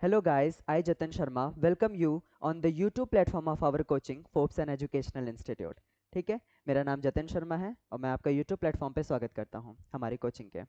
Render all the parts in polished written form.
Hello guys, I Jatan Sharma welcome you on the YouTube platform of our coaching Forbes and Educational Institute। ठीक है, मेरा नाम जतिन शर्मा है और मैं आपका YouTube प्लेटफॉर्म पे स्वागत करता हूँ हमारी कोचिंग के।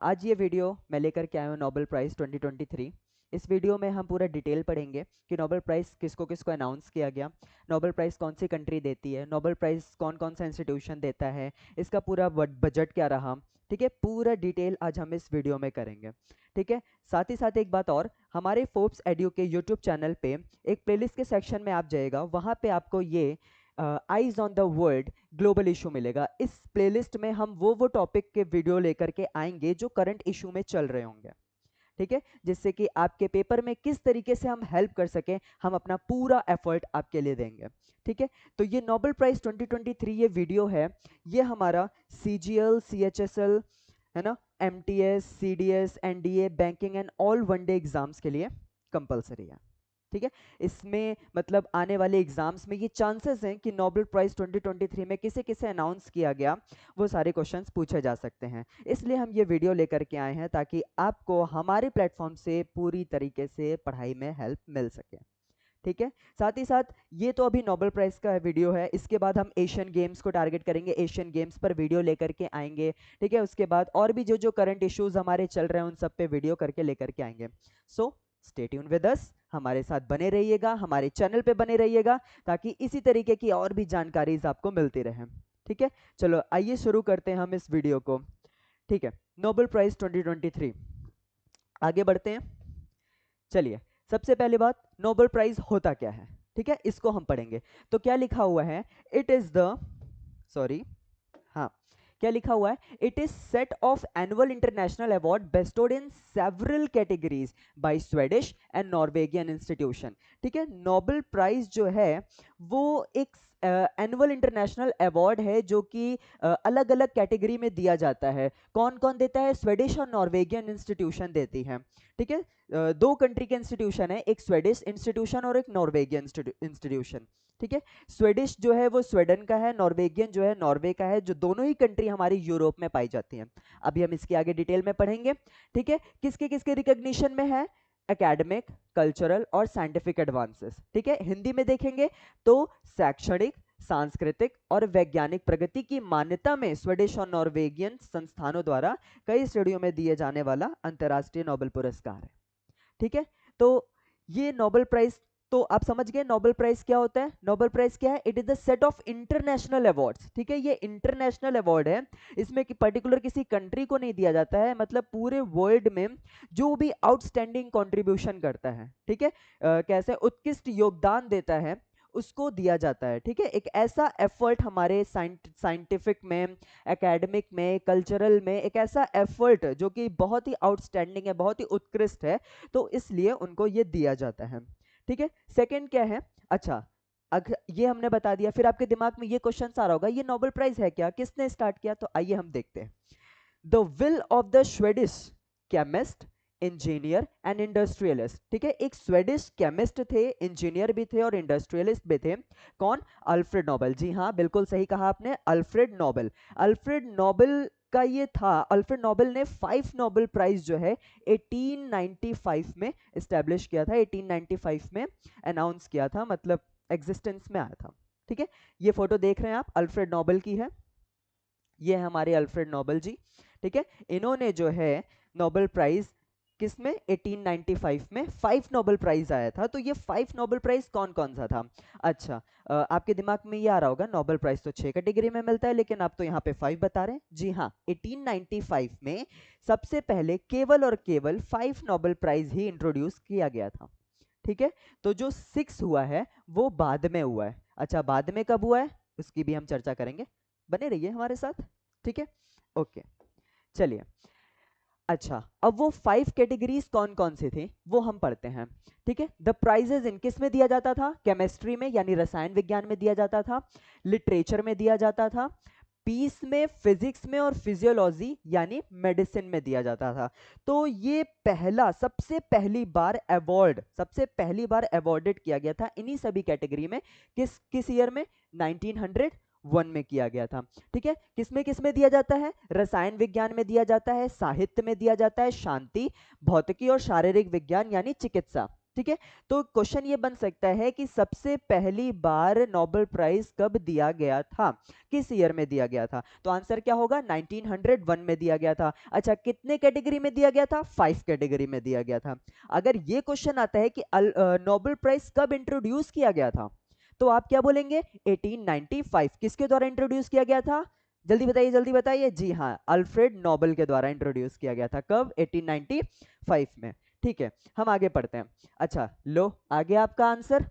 आज ये वीडियो मैं लेकर के आया हूँ नोबेल प्राइज़ 2023। इस वीडियो में हम पूरा डिटेल पढ़ेंगे कि नोबेल प्राइज़ किसको किसको अनाउंस किया गया, नोबेल प्राइज़ कौन सी कंट्री देती है, नोबेल प्राइज़ कौन कौन सा इंस्टीट्यूशन देता है, इसका पूरा बजट क्या रहा। ठीक है, पूरा डिटेल आज हम इस वीडियो में करेंगे। ठीक है, साथ ही साथ एक बात और, हमारे फोर्ब्स एड्यू के यूट्यूब चैनल पे एक प्लेलिस्ट के सेक्शन में आप जाइएगा, वहाँ पे आपको ये eyes on the world global issue मिलेगा। इस प्लेलिस्ट में हम वो टॉपिक के वीडियो लेकर के आएंगे जो करंट इशू में चल रहे होंगे। ठीक है, जिससे कि आपके पेपर में किस तरीके से हम हेल्प कर सकें, हम अपना पूरा एफर्ट आपके लिए देंगे। ठीक है, तो ये नोबेल प्राइज 2023 ये वीडियो है, ये हमारा CGL, CHSL है ना, MTS, CDS, NDA, banking and all one day exams के लिए कंपलसरी है। ठीक है, इसमें मतलब आने वाले एग्जाम्स में ये चांसेस हैं कि नोबेल प्राइज 2023 में किसे किसे अनाउंस किया गया वो सारे क्वेश्चंस पूछे जा सकते हैं। इसलिए हम ये वीडियो लेकर के आए हैं ताकि आपको हमारे प्लेटफॉर्म से पूरी तरीके से पढ़ाई में हेल्प मिल सके। ठीक है, साथ ही साथ ये तो अभी नोबेल प्राइज का वीडियो है, इसके बाद हम एशियन गेम्स को टारगेट करेंगे, एशियन गेम्स पर वीडियो लेकर के आएंगे। ठीक है, उसके बाद और भी जो जो करंट इश्यूज हमारे चल रहे हैं उन सब पे वीडियो करके लेकर के आएंगे। So stay tune with us, हमारे साथ बने रहिएगा, हमारे चैनल पे बने रहिएगा ताकि इसी तरीके की और भी जानकारीज आपको मिलती रहे। ठीक है, चलो आइए शुरू करते हैं हम इस वीडियो को। ठीक है, नोबेल प्राइज 2023 आगे बढ़ते हैं। चलिए, सबसे पहली बात, नोबेल प्राइज होता क्या है। ठीक है, इसको हम पढ़ेंगे। तो क्या लिखा हुआ है, इट इज द सॉरी हाँ, क्या लिखा हुआ है, it is set of annual international award bestowed in several categories by Swedish and Norwegian institution. ठीक है, नोबेल प्राइज जो है वो एक एनुअल इंटरनेशनल अवार्ड है जो कि अलग अलग कैटेगरी में दिया जाता है। कौन कौन देता है, स्वेडिश और नॉर्वेगियन इंस्टीट्यूशन देती है। ठीक है, दो कंट्री के इंस्टीट्यूशन है, एक स्वेडिश इंस्टीट्यूशन और एक नॉर्वेगियन इंस्टीट्यूशन। ठीक है, स्वेडिश जो है वो स्वीडन का है, नॉर्वेगियन जो है नॉर्वे का है, जो दोनों ही कंट्री हमारी यूरोप में पाई जाती हैं। अभी हम इसके आगे डिटेल में पढ़ेंगे। ठीक है, किसके किसके रिकॉग्निशन में है, एकेडमिक, कल्चरल और साइंटिफिक एडवांसेस। ठीक है, हिंदी में देखेंगे तो शैक्षणिक, सांस्कृतिक और वैज्ञानिक प्रगति की मान्यता में स्वीडिश और नॉर्वेगियन संस्थानों द्वारा कई श्रेणियों में दिए जाने वाला अंतर्राष्ट्रीय नोबेल पुरस्कार है। ठीक है, तो ये नोबेल प्राइज, तो आप समझ गए नोबेल प्राइज क्या होता है। नोबेल प्राइज क्या है, it is the set of international awards. ठीक है, ये इंटरनेशनल अवार्ड है, इसमें कि पर्टिकुलर किसी कंट्री को नहीं दिया जाता है, मतलब पूरे वर्ल्ड में जो भी आउटस्टैंडिंग कंट्रीब्यूशन करता है, ठीक है, कैसे उत्कृष्ट योगदान देता है उसको दिया जाता है। ठीक है, एक ऐसा एफर्ट हमारे साइंटिफिक में, एकेडमिक में, कल्चरल में, एक ऐसा एफर्ट जो कि बहुत ही आउटस्टैंडिंग है, बहुत ही उत्कृष्ट है, तो इसलिए उनको ये दिया जाता है। ठीक है, सेकंड क्या है, अच्छा ये हमने बता दिया, फिर आपके दिमाग में ये क्वेश्चन आ रहा होगा ये नोबेल प्राइज है क्या, किसने स्टार्ट किया, तो आइए हम देखते हैं। The will of the Swedish chemist, engineer and industrialist. ठीक है, एक स्वेडिश केमिस्ट थे, इंजीनियर भी थे और इंडस्ट्रियलिस्ट भी थे। कौन, अल्फ्रेड नोबेल। जी हाँ, बिल्कुल सही कहा आपने, अल्फ्रेड नोबेल। अल्फ्रेड नोबेल का ये था, अल्फ्रेड नोबेल ने 5 नोबेल प्राइज जो है 1895 में इस्टेब्लिश किया था, 1895 में अनाउंस किया था, मतलब एग्जिस्टेंस में आया था। ठीक है, ये फोटो देख रहे हैं आप, अल्फ्रेड नोबेल की है, ये है हमारे अल्फ्रेड नोबेल जी। ठीक है, इन्होंने जो है नोबेल प्राइज किसमें, 1895 में 5 नोबेल प्राइज आया था। तो ये 5 नोबेल प्राइज कौन कौन सा था। अच्छा, आपके दिमाग में ये आ रहा होगा नोबेल प्राइज तो 6 कैटेगरी में मिलता है, लेकिन आप तो यहाँ पे 5 बता रहे हैं। जी हाँ, 1895 में सबसे पहले केवल और केवल 5 नोबेल प्राइज ही इंट्रोड्यूस किया गया था। ठीक है, तो जो 6 हुआ है वो बाद में हुआ है। अच्छा, बाद में कब हुआ है उसकी भी हम चर्चा करेंगे, बने रहिए हमारे साथ। ठीक है, ओके, चलिए। अच्छा, अब वो 5 कैटेगरीज कौन कौन से थे वो हम पढ़ते हैं। ठीक है, द प्राइजेज इन किस में दिया जाता था, केमिस्ट्री में यानी रसायन विज्ञान में दिया जाता था, लिटरेचर में दिया जाता था, पीस में, फिजिक्स में और फिजियोलॉजी यानी मेडिसिन में दिया जाता था। तो ये पहला, सबसे पहली बार अवार्ड, सबसे पहली बार अवार्डेड किया गया था इन्हीं सभी कैटेगरी में, किस किस ईयर में, 1900 वन में किया गया था। ठीक है, किस में दिया जाता है? रसायन विज्ञान में दिया जाता है, साहित्य में दिया जाता है, शांति, भौतिकी और शारीरिक विज्ञान यानी चिकित्सा। ठीक है, तो क्वेश्चन ये बन सकता है कि सबसे पहली बार नोबेल प्राइज कब दिया गया था, किस ईयर में दिया गया था? तो आंसर क्या होगा? 1901 में दिया गया था। अच्छा, कितने कैटेगरी में दिया गया था? 5 कैटेगरी में दिया गया था। अगर ये क्वेश्चन आता है कि नोबेल प्राइज कब इंट्रोड्यूस किया गया था, तो आप क्या बोलेंगे? 1895। किसके द्वारा इंट्रोड्यूस किया गया था? जल्दी बताइए, जल्दी बताइए। जी हाँ, अल्फ्रेड नोबेल के द्वारा इंट्रोड्यूस किया गया था। कब? 1895 में। ठीक है, हम आगे पढ़ते हैं। अच्छा, लो आगे आपका answer.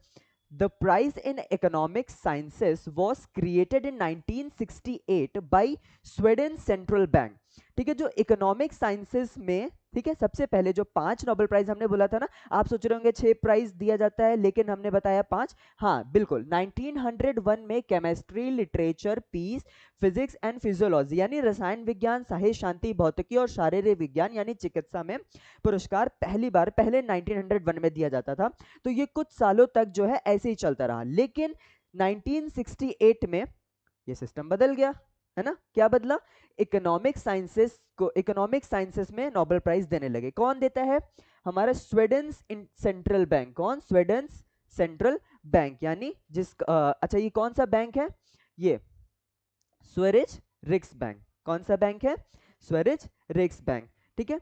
The prize in economic sciences was created in 1968 by Sweden Central Bank। ठीक है, जो इकोनॉमिक साइंसेस में, ठीक है, सबसे पहले जो 5 नोबेल प्राइज हमने बोला था ना, आप सोच रहे होंगे 6 प्राइज दिया जाता है, लेकिन हमने बताया 5। हाँ बिल्कुल, 1901 में chemistry, literature, peace, physics and physiology यानी रसायन विज्ञान, साहित्य, शांति, भौतिकी और शारीरिक विज्ञान यानी चिकित्सा में पुरस्कार पहली बार पहले 1901 में दिया जाता था। तो ये कुछ सालों तक जो है ऐसे ही चलता रहा, लेकिन 1968 में ये सिस्टम बदल गया, है ना? क्या बदला? इकोनॉमिक साइंसेस में नोबेल प्राइज देने लगे। कौन देता है? हमारा स्वीडन सेंट्रल बैंक। कौन? स्वीडन सेंट्रल बैंक, यानी अच्छा, ये कौन सा बैंक है? ये स्वेरिज रिक्स बैंक। कौन सा बैंक है? स्वेरिज रिक्स बैंक। ठीक है,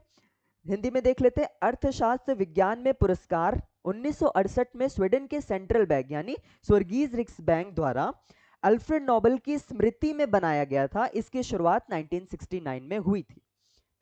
हिंदी में देख लेते हैं। अर्थशास्त्र विज्ञान में पुरस्कार 1968 में स्वीडन के सेंट्रल बैंक यानी स्वर्गीय रिक्स बैंक द्वारा अल्फ्रेड नोबेल की स्मृति में बनाया गया था। इसकी शुरुआत 1969 में हुई थी।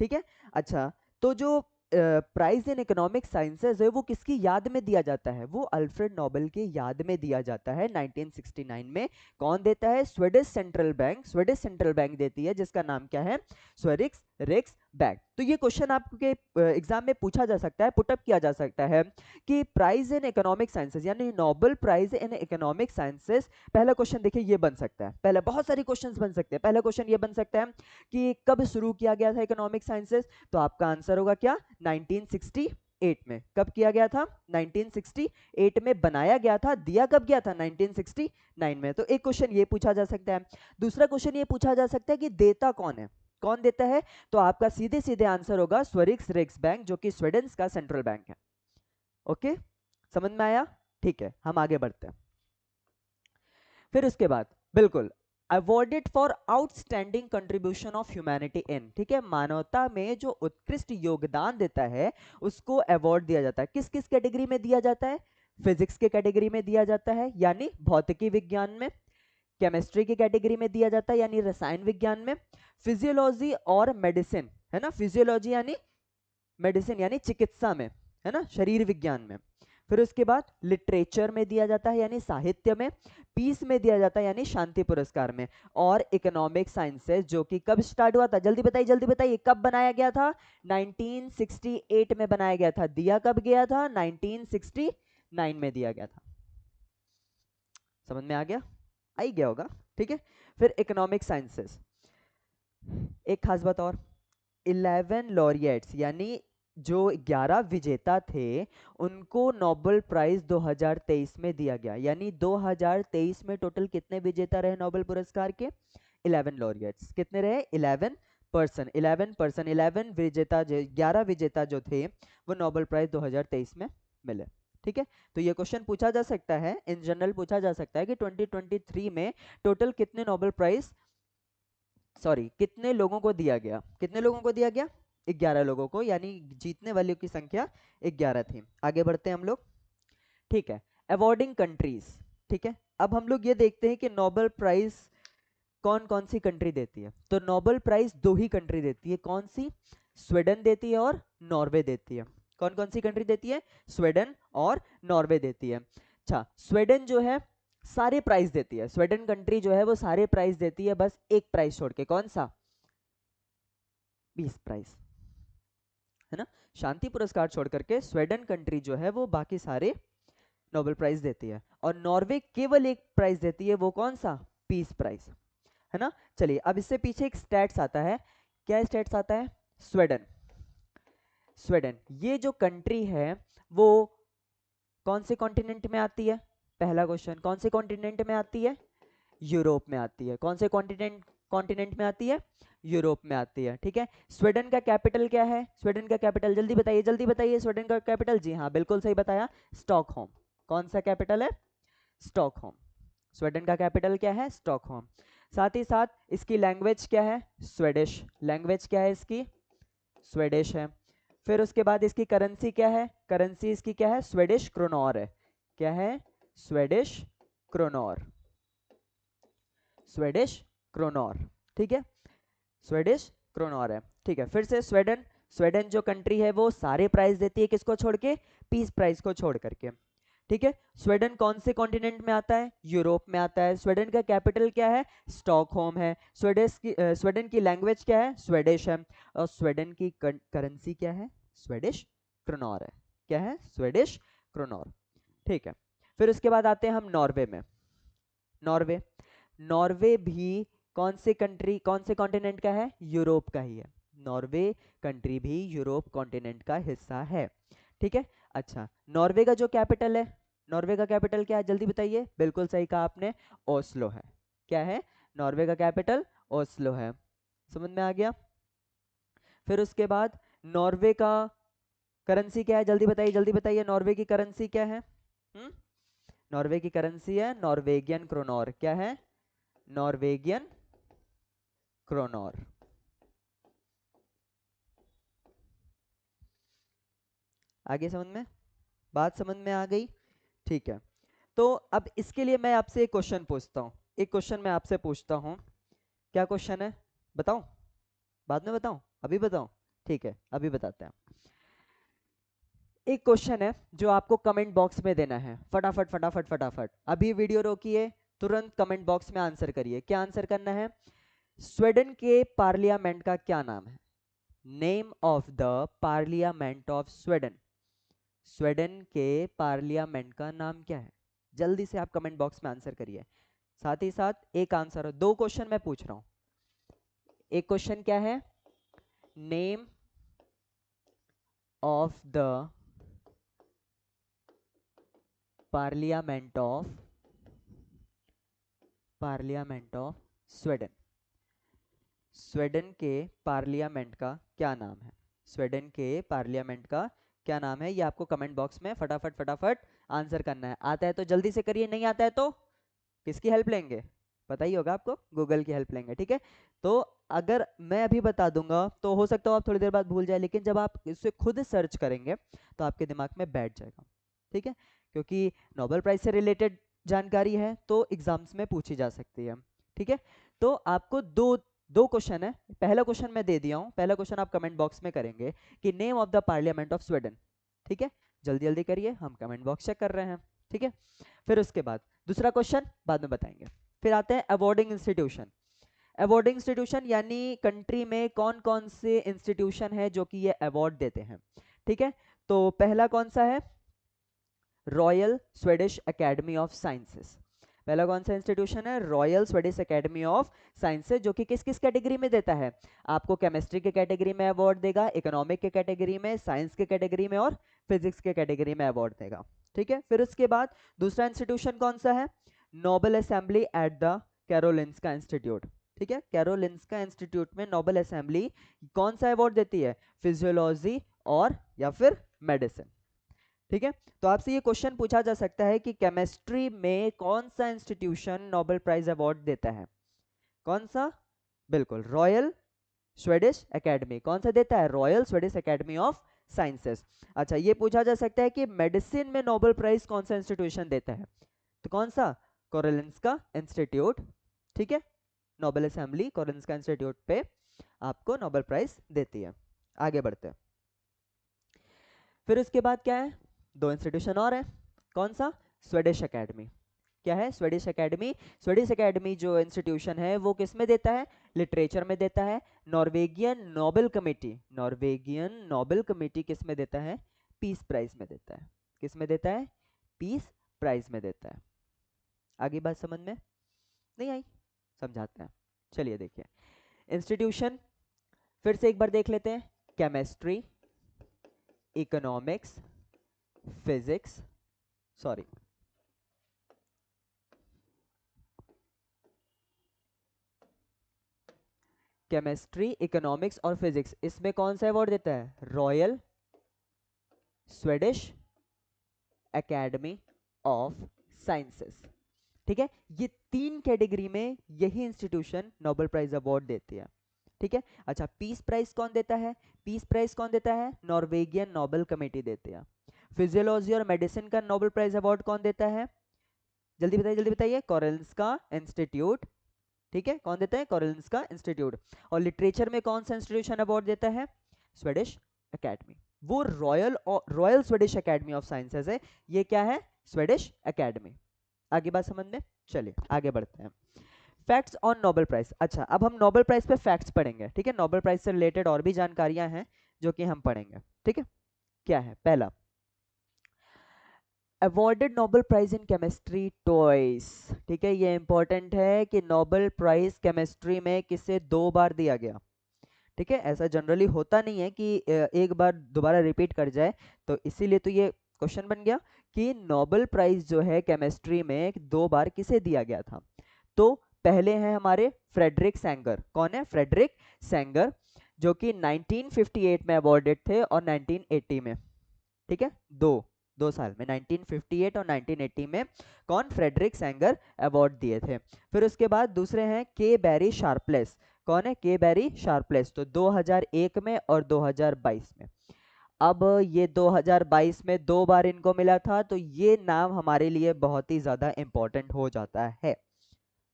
ठीक है, अच्छा, तो जो प्राइज इन इकोनॉमिक साइंसेज है वो किसकी याद में दिया जाता है? वो अल्फ्रेड नोबेल के याद में दिया जाता है 1969 में। कौन देता है? Swedish central bank. Swedish central bank देती है, जिसका नाम क्या है? स्वेरिक्स रिक्स बैंक। तो ये क्वेश्चन आपके एग्जाम में पूछा जा सकता है, पुटअप किया जा सकता है कि प्राइज इन इकोनॉमिक साइंसेज यानी Nobel prize in economic sciences, पहला क्वेश्चन देखिए ये बन सकता है। पहले बहुत सारे क्वेश्चंस बन सकते हैं। पहला क्वेश्चन ये बन सकता है कि कब शुरू किया गया था इकोनॉमिक साइंसेज? तो आपका आंसर होगा क्या? 1968 में। कब किया गया था? 1968 में बनाया गया था। दिया कब गया था? 1969 में। तो एक क्वेश्चन ये पूछा जा सकता है। दूसरा क्वेश्चन ये पूछा जा सकता है कि देता कौन है? कौन देता है? तो आपका सीधे सीधे आंसर होगा स्वेरिक्स रिक्स बैंक, जो कि स्वीडन का सेंट्रल बैंक है। ओके, समझ में आया? ठीक है, हम आगे बढ़ते हैं। फिर उसके बाद बिल्कुल awarded for outstanding contribution of humanity in, ठीक है, मानवता में जो उत्कृष्ट योगदान देता है उसको अवार्ड दिया जाता है। किस किस कैटेगरी में दिया जाता है? फिजिक्स के कैटेगरी में दिया जाता है यानी भौतिकी विज्ञान में, केमिस्ट्री की कैटेगरी में दिया जाता है यानी रसायन विज्ञान में, फिजियोलॉजी और मेडिसिन, है ना, फिजियोलॉजी यानी मेडिसिन यानी चिकित्सा में, है ना, शरीर विज्ञान में। फिर उसके बाद लिटरेचर में दिया जाता है यानी साहित्य में, पीस में दिया जाता है यानी शांति पुरस्कार में, और इकोनॉमिक साइंसेस जो कि कब स्टार्ट हुआ था? जल्दी बताइए, जल्दी बताइए, कब बनाया गया था? 1968 में बनाया गया था। दिया कब गया था? 1969 में दिया गया था। समझ में आ गया? आई गया होगा। ठीक है, फिर इकोनॉमिक साइंसेस, एक खास बात और, 11 लॉरिएट्स यानी जो 11 विजेता थे उनको नोबेल प्राइज 2023 में दिया गया। यानी 2023 में टोटल कितने विजेता रहे नोबेल पुरस्कार के? 11 लॉरिएट्स। कितने रहे? 11 विजेता, जो 11 विजेता जो थे वो नोबेल प्राइज 2023 में मिले। ठीक है, तो ये क्वेश्चन पूछा जा सकता है, इन जनरल पूछा जा सकता है कि 2023 में टोटल कितने नोबेल प्राइज, सॉरी, कितने लोगों को दिया गया? कितने लोगों को दिया गया? 11 लोगों को, यानी जीतने वालों की संख्या 11 थी। आगे बढ़ते हैं हम लोग। ठीक है, अवॉर्डिंग कंट्रीज। ठीक है, अब हम लोग ये देखते हैं कि नोबेल प्राइज कौन कौन सी कंट्री देती है। तो नोबेल प्राइज दो ही कंट्री देती है। कौन सी? स्वीडन देती है और नॉर्वे देती है। कौन कौन सी कंट्री देती है? स्वीडन और नॉर्वे देती है। अच्छा, स्वीडन जो है सारे प्राइज देती है। स्वीडन कंट्री जो है वो सारे प्राइज देती है, बस एक प्राइज छोड़ के। कौन सा? पीस प्राइज, है ना, शांति पुरस्कार छोड़ करके स्वीडन कंट्री जो है वो बाकी सारे नोबेल प्राइज देती है। और नॉर्वे केवल एक प्राइज देती है, वो कौन सा? पीस प्राइज, है ना। चलिए, अब इससे पीछे एक स्टैट्स आता है। क्या स्टैट्स आता है? स्वीडन, स्वीडन ये जो कंट्री है वो कौन से कॉन्टिनेंट में आती है? पहला क्वेश्चन, कौन से कॉन्टिनेंट में आती है? यूरोप में आती है। कौन से कॉन्टिनेंट कॉन्टिनेंट में आती है? यूरोप में आती है। ठीक है, स्वीडन का कैपिटल क्या है? स्वीडन का कैपिटल जल्दी बताइए, जल्दी बताइए, स्वीडन का कैपिटल, जी हाँ बिल्कुल सही बताया, स्टॉकहोम। कौन सा कैपिटल है? स्टॉकहोम। स्वीडन का कैपिटल क्या है? स्टॉकहोम। साथ ही साथ इसकी लैंग्वेज क्या है? स्वीडिश। लैंग्वेज क्या है इसकी? स्वीडिश है। फिर उसके बाद इसकी करेंसी क्या है? करेंसी इसकी क्या है? स्वीडिश क्रोनॉर है। क्या है? स्वीडिश क्रोनॉर। स्वीडिश क्रोनॉर। ठीक है, स्वीडिश क्रोनॉर है। ठीक है, फिर से स्वीडन। स्वीडन जो कंट्री है वो सारे प्राइस देती है, किसको छोड़ के? पीस प्राइस को छोड़ करके। ठीक है, स्वीडन कौन से कॉन्टिनेंट में आता है? यूरोप में आता है। स्वीडन का कैपिटल क्या है? स्टॉकहोम है। स्वीडन की लैंग्वेज क्या है? स्वीडिश है। और स्वीडन की करेंसी क्या है? स्वीडिश क्रोनॉर है। क्या है? स्वीडिश क्रोनॉर। ठीक है, फिर उसके बाद आते हैं हम नॉर्वे में। नॉर्वे। नॉर्वे भी कौन से कंट्री, कौन से कॉन्टिनेंट का है? यूरोप का ही है। नॉर्वे कंट्री भी यूरोप कॉन्टिनेंट का हिस्सा है। ठीक है, अच्छा, नॉर्वे का जो कैपिटल है, नॉर्वे का कैपिटल क्या है? जल्दी बताइए, बिल्कुल सही कहा आपने, ओस्लो है। क्या है? नॉर्वे का कैपिटल ओस्लो है। समझ में आ गया? फिर उसके बाद नॉर्वे का करेंसी क्या है? जल्दी बताइए, जल्दी बताइए, नॉर्वे की करेंसी क्या है? नॉर्वे की करेंसी है नॉर्वेगियन क्रोनॉर। क्या है? नॉर्वेगियन क्रोनॉर। आगे समझ में? बात समझ में आ गई? ठीक है, तो अब इसके लिए मैं आपसे एक क्वेश्चन पूछता हूँ। एक क्वेश्चन मैं आपसे पूछता हूँ। क्या क्वेश्चन है? बताऊं? बाद में बताऊं? अभी बताऊं? ठीक है, अभी बताते हैं। एक क्वेश्चन है जो आपको कमेंट बॉक्स में देना है, फटाफट फटाफट फटाफट। अभी वीडियो रोकिए, तुरंत कमेंट बॉक्स में आंसर करिए। क्या आंसर करना है? स्वीडन के पार्लियामेंट का क्या नाम है? Name of the parliament of Sweden. Sweden के पार्लियामेंट का नाम क्या है? जल्दी से आप कमेंट बॉक्स में आंसर करिए। साथ ही साथ एक आंसर, दो क्वेश्चन मैं पूछ रहा हूं। एक क्वेश्चन क्या है? Name of the parliament of Sweden. Sweden के पार्लियामेंट का क्या नाम है? स्वीडन के पार्लियामेंट का क्या नाम है? ये आपको कमेंट बॉक्स में फटाफट फटाफट आंसर करना है। आता है तो जल्दी से करिए, नहीं आता है तो किसकी हेल्प लेंगे? पता ही होगा आपको, गूगल की हेल्प लेंगे। ठीक है, तो अगर मैं अभी बता दूंगा तो हो सकता है आप थोड़ी देर बाद भूल जाए, लेकिन जब आप इसे खुद सर्च करेंगे तो आपके दिमाग में बैठ जाएगा। ठीक है, क्योंकि नोबेल प्राइज से रिलेटेड जानकारी है तो एग्जाम्स में पूछी जा सकती है। ठीक है, तो आपको दो दो क्वेश्चन है। पहला क्वेश्चन मैं दे दिया हूं, पहला क्वेश्चन आप कमेंट बॉक्स में करेंगे कि name of the parliament of Sweden. ठीक है, जल्दी जल्दी करिए, हम कमेंट बॉक्स चेक कर रहे हैं। ठीक है, फिर उसके बाद दूसरा क्वेश्चन बाद में बताएंगे। फिर आते हैं अवॉर्डिंग इंस्टीट्यूशन। अवॉर्डिंग इंस्टीट्यूशन यानी कंट्री में कौन कौन से इंस्टीट्यूशन है जो कि ये अवार्ड देते हैं। ठीक है, तो पहला कौन सा है? Royal Swedish academy of sciences. पहला कौन सा इंस्टीट्यूशन है? Royal Swedish academy of sciences, जो कि किस किस कैटेगरी में देता है? आपको केमिस्ट्री के कैटेगरी में अवार्ड देगा, इकोनॉमिक के कैटेगरी में, साइंस के कैटेगरी में और फिजिक्स के कैटेगरी में अवार्ड देगा। ठीक है, फिर उसके बाद दूसरा इंस्टीट्यूशन कौन सा है? Nobel assembly at the Karolinska institute. ठीक है, कैरोलिंस्का इंस्टीट्यूट में नोबल असेंबली कौन सा अवार्ड देती है? फिजियोलॉजी और या फिर मेडिसिन। ठीक है, तो आपसे ये क्वेश्चन पूछा जा सकता है कि केमिस्ट्री में कौन सा इंस्टीट्यूशन नोबेल प्राइज अवार्ड देता है? कौन सा? बिल्कुल, रॉयल स्वीडिश एकेडमी। कौन सा देता है? Royal Swedish academy of sciences. अच्छा, ये पूछा जा सकता है कि मेडिसिन में नोबेल प्राइज कौन सा इंस्टीट्यूशन देता है? तो कौन सा? कोरेलिंस्का इंस्टीट्यूट। ठीक है, नोबेल असेंबली कोरेलिंस्का इंस्टीट्यूट पे आपको नोबेल प्राइज देती है। आगे बढ़ते हैं। फिर उसके बाद क्या है? दो इंस्टीट्यूशन और है। कौन सा? Swedish academy. क्या है? Swedish academy. स्वीडिश एकेडमी जो इंस्टीट्यूशन है वो किस में देता है? लिटरेचर में देता है। Norwegian Nobel committee, Norwegian Nobel committee किस में देता है? पीस प्राइज में देता है। किस में देता है? पीस प्राइज में देता है। आगे बात समझ में नहीं आई? समझाते हैं, चलिए देखिए। इंस्टीट्यूशन फिर से एक बार देख लेते हैं। Chemistry, economics, physics, sorry, chemistry, economics और फिजिक्स, इसमें कौन सा अवार्ड देता है? Royal Swedish academy of sciences. ठीक है, ये 3 कैटेगरी में यही इंस्टीट्यूशन नोबेल प्राइज अवार्ड देती है। ठीक है, अच्छा पीस प्राइज कौन देता है? पीस प्राइज कौन देता है? नॉर्वेगियन नोबेल कमेटी देती है। फिजियोलॉजी और मेडिसिन का नोबेल प्राइज अवार्ड कौन देता है? जल्दी बताइए, जल्दी बताइए। Karolinska institute. ठीक है, कौन देता है? Karolinska institute. और लिटरेचर में कौन सा इंस्टीट्यूशन अवार्ड देता है? Swedish academy. वो royal Swedish academy of sciences है, ये क्या है? Swedish academy. आगे बात समझ में? चलिए आगे बढ़ते हैं। Facts on Nobel prize. अच्छा, अब हम नोबेल प्राइज पे फैक्ट्स पढ़ेंगे। ठीक है, नोबेल प्राइज से रिलेटेड और भी जानकारियां हैं जो कि हम पढ़ेंगे। ठीक है, क्या है? पहला, awarded Nobel prize in chemistry twice. ठीक है, ये इंपॉर्टेंट है कि नोबेल प्राइज केमिस्ट्री में किसे 2 बार दिया गया। ठीक है, ऐसा जनरली होता नहीं है कि एक बार दोबारा रिपीट कर जाए, तो इसीलिए तो ये क्वेश्चन बन गया कि नोबेल प्राइज जो है केमिस्ट्री में 2 बार किसे दिया गया था। तो पहले हैं हमारे फ्रेडरिक सैंगर। कौन है? फ्रेडरिक सैंगर, जो कि 1958 में अवॉर्डेड थे और 1980 में। ठीक है, दो साल में 1958 और 1980 में कौन? फ्रेडरिक सैंगर अवार्ड दिए थे। फिर उसके बाद दूसरे हैं के बैरी शार्पलेस। कौन है? के बैरी शार्पलेस, तो 2001 में और 2022 में। अब ये 2022 में 2 बार इनको मिला था, तो ये नाम हमारे लिए बहुत ही ज्यादा इंपॉर्टेंट हो जाता है।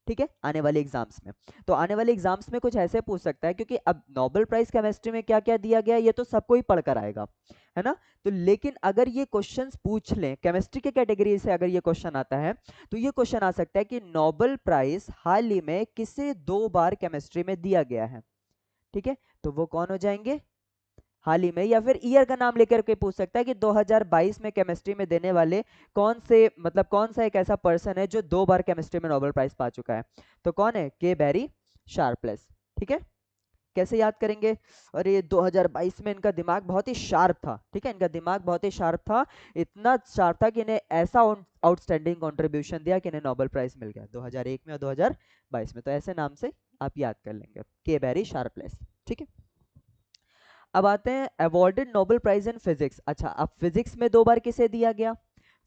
ठीक है, आने वाले एग्जाम्स में। तो आने वाले एग्जाम्स में कुछ ऐसे पूछ सकता है, क्योंकि अब नोबेल प्राइज केमिस्ट्री में क्या क्या दिया गया ये तो सबको ही पढ़कर आएगा, है ना? तो लेकिन अगर ये क्वेश्चंस पूछ लें केमिस्ट्री के कैटेगरी से, अगर ये क्वेश्चन आता है तो ये क्वेश्चन आ सकता है कि नोबेल प्राइज हाल ही में किसे 2 बार केमिस्ट्री में दिया गया है। ठीक है, तो वो कौन हो जाएंगे? हाल ही में, या फिर ईयर का नाम लेकर के पूछ सकता है कि 2022 में केमिस्ट्री में देने वाले कौन से, मतलब कौन सा एक ऐसा पर्सन है जो 2 बार केमिस्ट्री में नोबेल प्राइज पा चुका है। तो कौन है? के बैरी शार्पलेस। ठीक है, कैसे याद करेंगे? और ये 2022 में इनका दिमाग बहुत ही शार्प था। ठीक है, इनका दिमाग बहुत ही शार्प था, इतना शार्प था कि इन्हें ऐसा आउटस्टैंडिंग कंट्रीब्यूशन दिया कि इन्हें नोबेल प्राइज मिल गया 2001 में और 2022 में। तो ऐसे नाम से आप याद कर लेंगे, के बैरी शार्पलेस। ठीक है, अब आते हैं awarded Nobel prize in physics. अच्छा, अब फिजिक्स में 2 बार किसे दिया गया?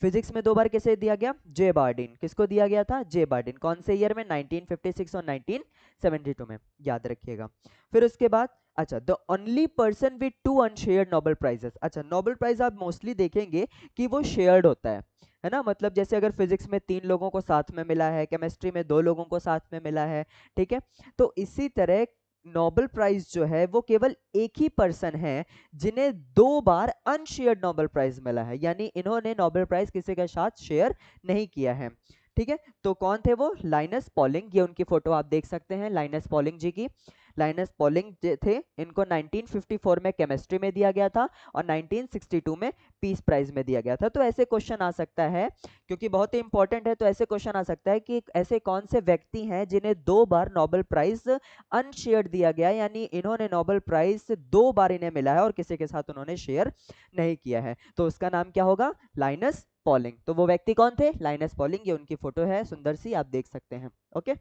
फिजिक्स में 2 बार किसे दिया गया? जे बार्डिन। किसको दिया गया था? जे बार्डिन। कौन से ईयर में? 1956 और 1972 में, याद रखिएगा। फिर उसके बाद अच्छा, the only person with 2 unshared Nobel prizes. अच्छा, नोबेल प्राइज आप मोस्टली देखेंगे कि वो शेयर्ड होता है ना? मतलब जैसे अगर फिजिक्स में 3 लोगों को साथ में मिला है, केमिस्ट्री में 2 लोगों को साथ में मिला है। ठीक है, तो इसी तरह नोबेल प्राइज जो है वो केवल एक ही पर्सन है जिन्हें 2 बार अनशेयर्ड नोबेल प्राइज मिला है, यानी इन्होंने नोबेल प्राइज किसी के साथ शेयर नहीं किया है। ठीक है, तो कौन थे वो? Linus Pauling. ये उनकी फोटो आप देख सकते हैं लाइनस पॉलिंग जी की। लाइनस पॉलिंग थे, इनको 1954 में केमिस्ट्री में दिया गया था और 1962 में पीस प्राइज में दिया गया था। तो ऐसे क्वेश्चन आ सकता है, क्योंकि बहुत ही इंपॉर्टेंट है, तो ऐसे क्वेश्चन आ सकता है कि ऐसे कौन से व्यक्ति हैं जिन्हें 2 बार नोबेल प्राइज अनशेयर्ड दिया गया, यानी इन्होंने नोबेल प्राइज 2 बार इन्हें मिला है और किसी के साथ उन्होंने शेयर नहीं किया है। तो उसका नाम क्या होगा? Linus Pauling. तो वो व्यक्ति कौन थे? Linus Pauling. ये उनकी फोटो है, सुंदर सी, आप देख सकते हैं। ओके,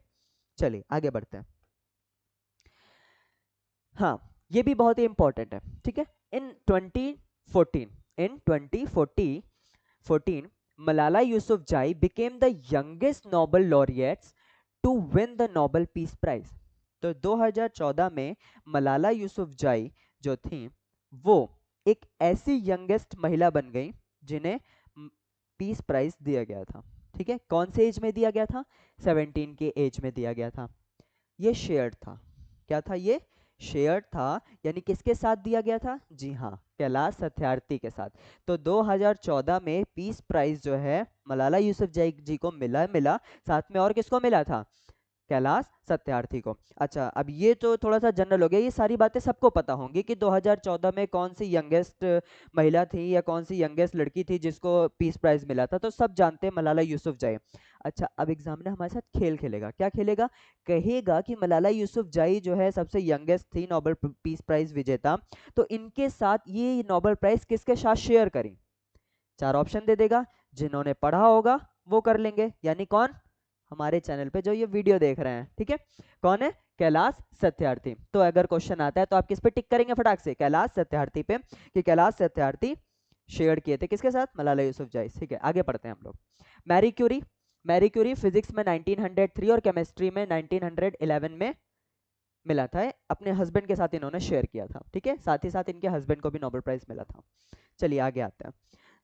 चलिए आगे बढ़ते हैं। हाँ, ये भी बहुत ही इंपॉर्टेंट है। ठीक है, in 2014 Malala Yousafzai became the youngest Nobel laureates to win the Nobel peace prize. तो 2014 में मलाला यूसुफजाई जो थी वो एक ऐसी यंगेस्ट महिला बन गई जिन्हें पीस प्राइज दिया गया था। ठीक है, कौन से एज में दिया गया था? 17 के एज में दिया गया था। ये शेयर्ड था। क्या था ये? शेयर्ड था, यानी किसके साथ दिया गया था? जी हाँ, कैलाश सत्यार्थी के साथ। तो 2014 में पीस प्राइज जो है मलाला यूसुफजई जी को मिला, साथ में और किसको मिला था? कैलाश सत्यार्थी को। अच्छा, अब ये तो थोड़ा सा जनरल हो गया, ये सारी बातें सबको पता होंगी कि 2014 में कौन सी यंगेस्ट महिला थी या कौन सी यंगेस्ट लड़की थी जिसको पीस प्राइज मिला था, तो सब जानते हैं मलाला यूसुफजई। अच्छा, अब एग्जामिनर हमारे साथ खेल खेलेगा। क्या खेलेगा? कहेगा कि मलाला यूसुफजई जो है सबसे यंगेस्ट थी नोबेल पीस प्राइज विजेता, तो इनके साथ ये नोबेल प्राइज किसके साथ शेयर करें? 4 ऑप्शन दे देगा, जिन्होंने पढ़ा होगा वो कर लेंगे, यानी कौन? हमारे चैनल पे जो ये वीडियो देख रहे हैं। ठीक है, कौन है? कैलाश सत्यार्थी। तो अगर क्वेश्चन आता है तो आप किस पे टिक करेंगे फटाक से? कैलाश सत्यार्थी पे, कि कैलाश सत्यार्थी शेयर किए थे किसके साथ? मलाला यूसुफजई। ठीक है, आगे पढ़ते हैं हम लोग। Marie Curie, Marie Curie physics में 1903 और केमिस्ट्री में 1911 में मिला था, अपने हस्बैंड के साथ इन्होंने शेयर किया था। ठीक है, साथ ही साथ इनके हस्बैंड को भी नोबेल प्राइज मिला था। चलिए आगे आते हैं।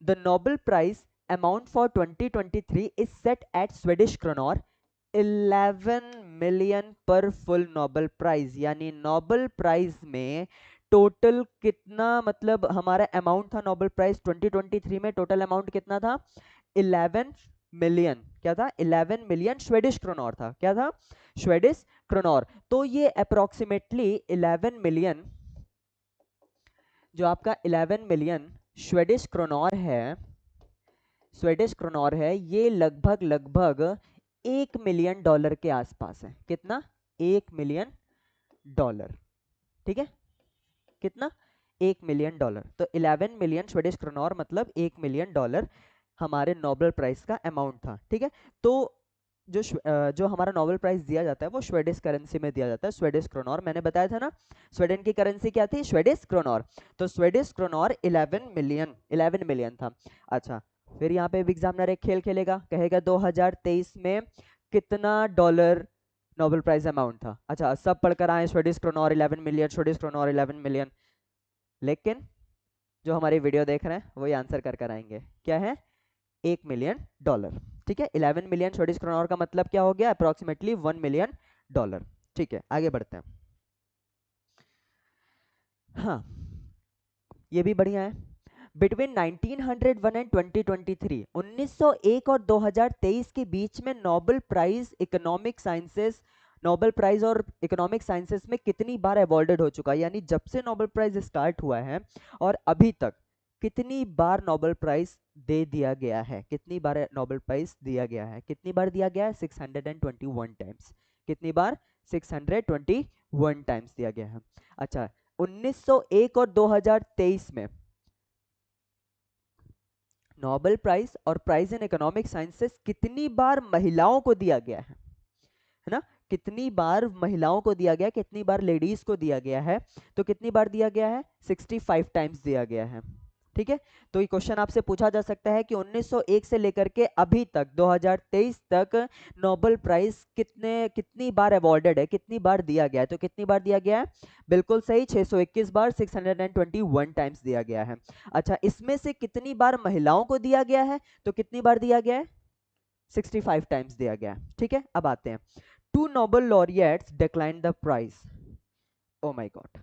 The Nobel prize amount for 2023 is set at Swedish kronor 11 million per full Nobel prize. यानी नोबेल प्राइज में टोटल कितना, मतलब हमारा अमाउंट था नोबेल प्राइज 2023 में, टोटल अमाउंट कितना था? 11 मिलियन। क्या था? 11 मिलियन स्वीडिश क्रोनर था। क्या था? Swedish kronor. तो ये अप्रोक्सीमेटली 11 मिलियन, जो आपका 11 मिलियन स्वीडिश क्रोनर है, स्वीडिश क्रोनर है, ये लगभग लगभग 1 मिलियन डॉलर के आसपास है। कितना? 1 मिलियन डॉलर। ठीक है, कितना? 1 मिलियन डॉलर। तो 11 मिलियन स्वीडिश क्रोनर मतलब 1 मिलियन डॉलर हमारे नोबेल प्राइज का अमाउंट था। ठीक है, तो जो हमारा नोबेल प्राइज दिया जाता है वो स्वीडिश करेंसी में दिया जाता है, स्वीडिश क्रोनर। मैंने बताया था ना, स्वीडन की करेंसी क्या थी? Swedish kronor. तो स्वीडिश क्रोनर 11 मिलियन था। अच्छा, फिर यहाँ पे एग्जामिनर एक खेल खेलेगा, कहेगा 2023 में कितना डॉलर नोबेल प्राइज अमाउंट था। अच्छा, सब पढ़कर आए Swedish kronor 11 million, Swedish kronor 11 million, लेकिन जो हमारी वीडियो देख रहे हैं वही आंसर कर कर आएंगे। क्या है? 1 मिलियन डॉलर। ठीक है, 11 मिलियन स्वीडिश क्रोनर का मतलब क्या हो गया? Approximately 1 million dollar. ठीक है, आगे बढ़ते हैं। हाँ, ये भी बढ़िया है। बिटवीन 1901 एंड 2023, 1901 और 2023 के बीच में Nobel prize economic sciences, Nobel prize और इकोनॉमिक साइंसेस में कितनी बार अवॉर्डेड हो चुका है? यानी जब से नोबेल प्राइज स्टार्ट हुआ है और अभी तक कितनी बार नोबेल प्राइज दे दिया गया है? कितनी बार नोबेल प्राइज दिया गया है? कितनी बार दिया गया है? 621 टाइम्स। कितनी बार? 621 टाइम्स दिया गया है। अच्छा, 1901 और 2023 में नोबेल प्राइज और प्राइज इन इकोनॉमिक साइंसेस कितनी बार महिलाओं को दिया गया है ना? कितनी बार महिलाओं को दिया गया, कितनी बार लेडीज को दिया गया है? तो कितनी बार दिया गया है? 65 टाइम्स दिया गया है। ठीक है, तो ये क्वेश्चन आपसे पूछा जा सकता है कि 1901 से लेकर के अभी तक 2023 तक नोबेल प्राइज कितनी बार अवॉर्डेड है, कितनी बार दिया गया है? तो कितनी बार दिया गया है? बिल्कुल सही, 621 बार, 621 टाइम्स दिया गया है। अच्छा, इसमें से कितनी बार महिलाओं को दिया गया है? तो कितनी बार दिया गया है? 65 टाइम्स दिया गया है। ठीक है, अब आते हैं। 2 Nobel laureates decline the prize. Oh my god,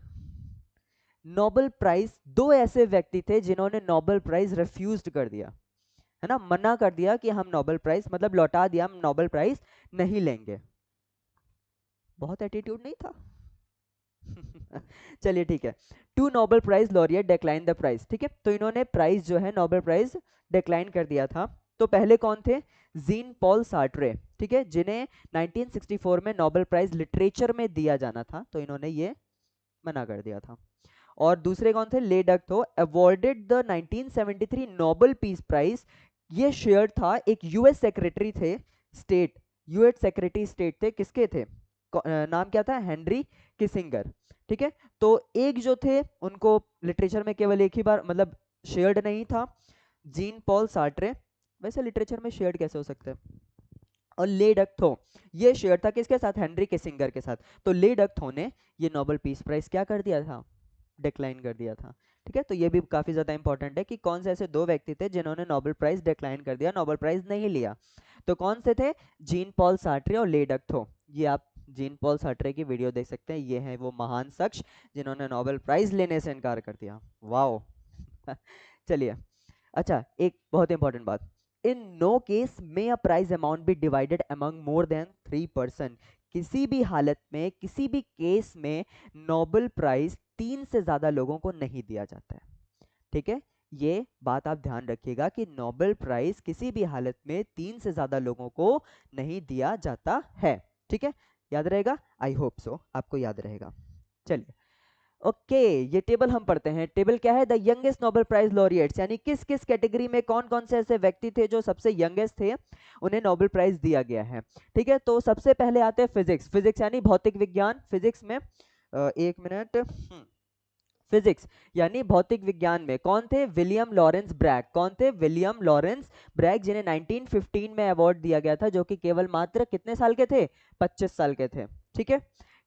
Nobel prize, दो ऐसे व्यक्ति थे जिन्होंने नोबेल प्राइज रिफ्यूज्ड कर दिया, है ना, मना कर दिया कि हम नोबेल प्राइज, मतलब लौटा दिया, हम नोबेल प्राइज नहीं लेंगे। बहुत एटीट्यूड नहीं था? चलिए ठीक है। 2 Nobel prize laureate decline the prize. ठीक है, तो इन्होंने प्राइज जो है नोबेल प्राइज डिक्लाइन कर दिया था। तो पहले कौन थे? Jean Paul Sartre. ठीक है, जिन्हें 1964 में नोबेल प्राइज लिटरेचर में दिया जाना था, तो इन्होंने ये मना कर दिया था। और दूसरे कौन थे? Le Duc Tho, awarded the 1973 Nobel peace prize. ये शेयर था, एक यूएस सेक्रेटरी थे स्टेट, यूएस सेक्रेटरी स्टेट थे, किसके थे? नाम क्या था? Henry Kissinger. ठीक है, तो एक जो थे उनको लिटरेचर में केवल एक ही बार, मतलब शेयर्ड नहीं था, जीन पॉल सार्ट्रे। वैसे लिटरेचर में शेयर्ड कैसे हो सकते हैं? और ले डक थो, ये शेयर था किसके साथ? हेनरी किसिंगर के साथ। तो ले डक थो ने ये नोबेल पीस प्राइज क्या कर दिया था? डिक्लाइन कर दिया था। ठीक है, तो ये भी काफी ज्यादा इंपॉर्टेंट है कि कौन से ऐसे दो व्यक्ति थे जिन्होंने नोबेल प्राइज डिक्लाइन कर दिया, नोबेल प्राइज नहीं लिया। तो कौन से थे? जीन पॉल सार्ट्रे और ले डक थो। ये आप जीन पॉल सार्ट्रे की वीडियो देख सकते हैं, ये है वो महान शख्स जिन्होंने नोबेल प्राइज लेने से इनकार कर दिया। वाओ। चलिए, अच्छा, एक बहुत इंपॉर्टेंट बात, in no case may a prize amount be divided among more than 3%। किसी भी हालत में, किसी भी केस में नोबेल प्राइज 3 से ज्यादा लोगों को नहीं दिया जाता है। ठीक है, ये बात आप ध्यान रखिएगा कि नोबेल प्राइज किसी भी हालत में 3 से ज्यादा लोगों को नहीं दिया जाता है। ठीक है, याद रहेगा? आई होप सो आपको याद रहेगा। चलिए, ओके, ये टेबल हम पढ़ते हैं। टेबल क्या है? The youngest Nobel prize laureates, यानी किस किस कैटेगरी में कौन कौन से ऐसे व्यक्ति थे जो सबसे यंगेस्ट थे, उन्हें नोबेल प्राइज दिया गया है। ठीक है, तो सबसे पहले आते हैं फिजिक्स। फिजिक्स यानी भौतिक विज्ञान। फिजिक्स में एक मिनट, फिजिक्स यानी भौतिक विज्ञान में कौन थे? William Lawrence Bragg. कौन थे? विलियम लॉरेंस ब्रैग, जिन्हें 1915 में अवार्ड दिया गया था, जो कि केवल मात्र कितने साल के थे? 25 साल के थे। ठीक है।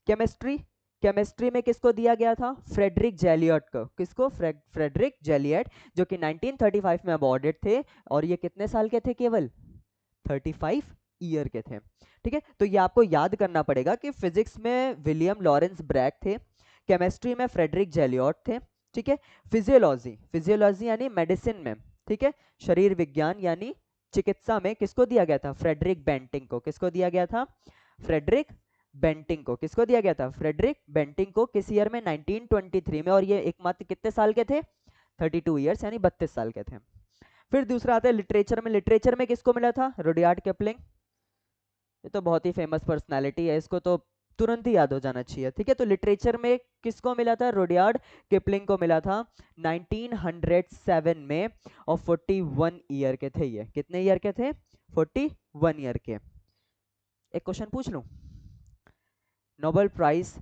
केमिस्ट्री, केमिस्ट्री में किसको दिया गया था? फ्रेडरिक जेलियट को। किसको? फ्रेडरिक जेलियट, जो कि 1935 में अवार्डेड थे, और ये कितने साल के थे? केवल 35 ईयर के थे। ठीक है, तो ये आपको याद करना पड़ेगा कि फिजिक्स में विलियम लॉरेंस ब्रैग थे, केमिस्ट्री में फ्रेडरिक जेलियट थे। ठीक है। फिजियोलॉजी, फिजियोलॉजी यानी मेडिसिन में, ठीक है, शरीर विज्ञान यानी चिकित्सा में किसको दिया गया था? फ्रेडरिक बेंटिंग को। किसको दिया गया था? फ्रेडरिक बेंटिंग को। किसको दिया गया था? फ्रेडरिक बेंटिंग को। किस ईयर में? 1923 में। और ये एकमात्र कितने साल के थे? 32 ईयर्स यानी 32 साल के थे। फिर दूसरा आता है लिटरेचर में। लिटरेचर में किसको मिला था? Rudyard Kipling. ये तो बहुत ही फेमस पर्सनालिटी है, इसको तो तुरंत ही याद हो जाना चाहिए। ठीक है, तो लिटरेचर में किसको मिला था? रुडयार्ड किपलिंग को मिला था 1907 में, और 41 ईयर के थे ये। कितने ईयर के थे? 41 ईयर के। एक क्वेश्चन पूछ लूं। नोबेल प्राइज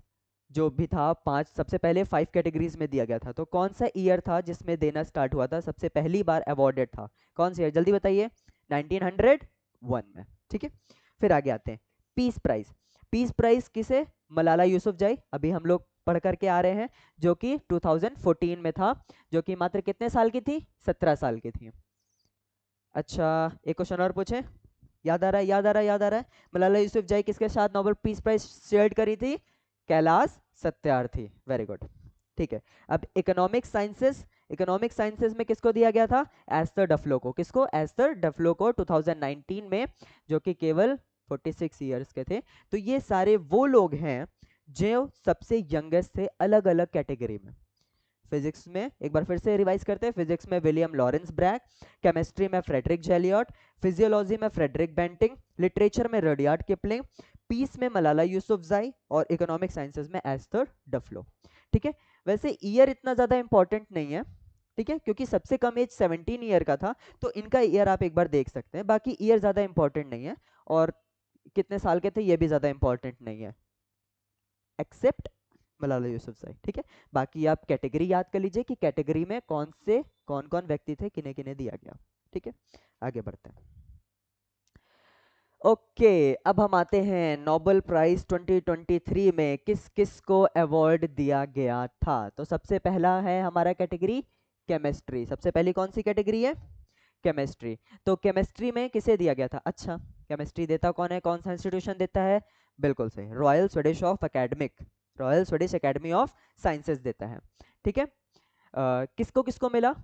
जो भी था, पांच, सबसे पहले 5 कैटेगरीज में दिया गया था, तो कौन सा ईयर था जिसमें देना स्टार्ट हुआ था, सबसे पहली बार अवॉर्डेड था? कौन सा ईयर? जल्दी बताइए। 1901 में। ठीक है, फिर आगे आते हैं। Peace prize. पीस प्राइज किसे? मलाला यूसुफजई, अभी हम लोग पढ़ करके आ रहे हैं, जो कि 2014 में था, जो कि मात्र कितने साल की थी? 17 साल की थी। अच्छा, एक क्वेश्चन और पूछे। याद आ रहा है, याद आ रहा है, याद आ रहा है। मलाला यूसुफजई किसके साथ नोबेल पीस प्राइज शेयर करी थी? कैलाश सत्यार्थी। Very good. ठीक है, अब इकोनॉमिक साइंसेस। इकोनॉमिक साइंसेस में किसको दिया गया था? एस्थर डफलो को। किसको? एस्थर डफलो को, 2019 में, जो कि केवल 46 ईयर्स के थे। तो ये सारे वो लोग हैं जो सबसे यंगेस्ट थे अलग अलग कैटेगरी में। फिजिक्स में एक बार फिर से रिवाइज करते हैं। फिजिक्स में विलियम लॉरेंस ब्रैग, केमिस्ट्री में फ्रेडरिक जेलियट, फिजियोलॉजी में फ्रेडरिक बेंटिंग, लिटरेचर में रुडयार्ड किपलिंग, पीस में मलाला यूसुफजई, और इकोनॉमिक साइंसेज में एस्थर डफलो। ठीक है, वैसे ईयर इतना ज्यादा इंपॉर्टेंट नहीं है, ठीक है, क्योंकि सबसे कम एज 17 ईयर का था, तो इनका ईयर आप एक बार देख सकते हैं। बाकी ईयर ज्यादा इंपॉर्टेंट नहीं है, और कितने साल के थे ये भी ज्यादा इंपॉर्टेंट नहीं है, एक्सेप्ट मलाला यूसुफजई। ठीक है, बाकी आप कैटेगरी याद कर लीजिए कि कैटेगरी में कौन कौन व्यक्ति थे, किन्हें किन्हें दिया गया। ठीक है, आगे बढ़ते हैं। ओके, अब हम आते हैं नोबेल प्राइज 2023 में किस किस को अवार्ड दिया गया था। तो सबसे पहला है हमारा कैटेगरी केमिस्ट्री। सबसे पहली कौन सी कैटेगरी है? केमिस्ट्री। तो केमिस्ट्री में किसे दिया गया था? अच्छा, केमिस्ट्री देता कौन है? कौन सा इंस्टीट्यूशन देता है? बिल्कुल सही, royal Swedish of academic, royal Swedish academy of sciences देता है। ठीक है, किसको किसको मिला?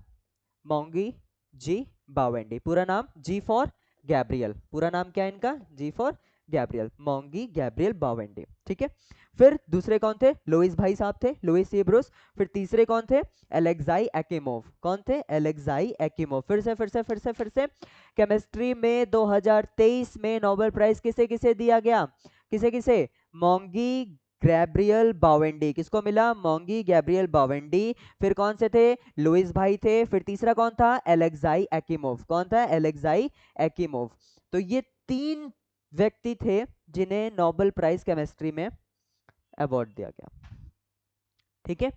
मोंगी जी बावेंडी। पूरा नाम जी फॉर गैब्रियल। पूरा नाम क्या है इनका? जी फॉर गैब्रियल, मोंगी गैब्रियल बावेंडी। ठीक है, फिर दूसरे कौन थे? लुइस भाई साहब थे, लुइस सी ब्रूस। फिर तीसरे कौन थे? एलेक्साई एक्िमोव। कौन थे? एलेक्साई एक्िमोव। फिर से केमिस्ट्री में 2023 में नोबेल प्राइज किसे किसे दिया गया? किसे किसे? मोंगी गैब्रियल बावेंडी। किसको मिला? मोंगी गैब्रियल बावेंडी। फिर कौन से थे? लुइस भाई थे। फिर तीसरा कौन था? एलेक्साई एक्िमोव। कौन था? एलेक्साई एक्िमोव। तो ये 3 व्यक्ति थे जिन्हें नोबेल प्राइज केमिस्ट्री में अवार्ड दिया गया। ठीक है,